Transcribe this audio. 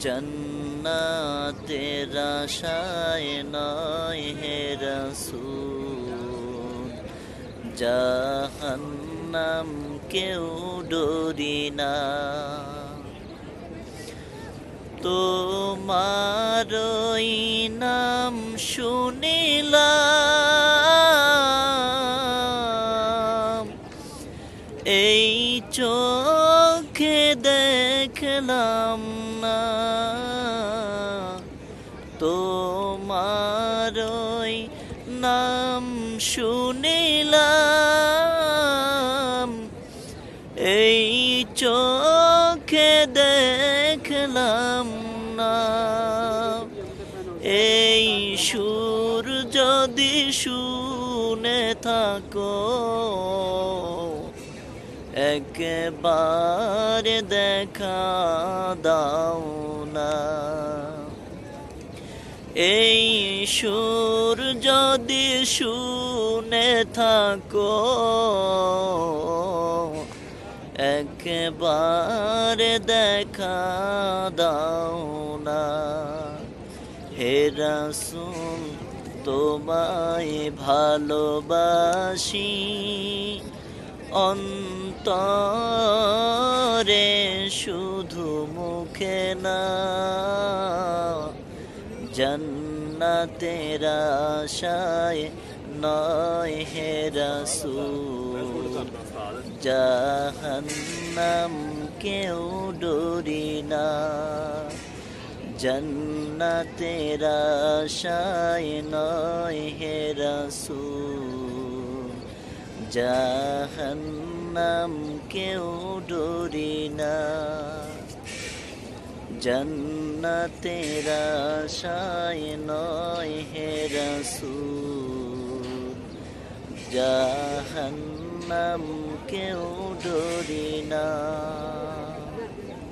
জান্নাতের আশায় নয় হে রাসূল, জাহান্নাম কেউ ডরি না। তোমারই নাম শুনিলাম, এই চোখে দেখলাম না। তোমারই নাম শুনিলাম, এই চোখে দেখলাম না। এই সুর যদি শুনে থাকো, একবার দেখা দাও না। এই সুর যদি শুনে থাকো, একবার দেখা দাও না। হে রাসূল তোমায় ভালোবাসি, অন্তরে শুধু মুখে না। জান্নাতের আশায় নয় হে রাসূল, জাহান্নাম কেউ ডরি না। জান্নাতের আশায় নয় হে রাসূল, জাহান্নাম কেউ ডরি না। জান্নাতের আশায় নয় হে রাসূল, জাহান্নাম কেউ ডরি না।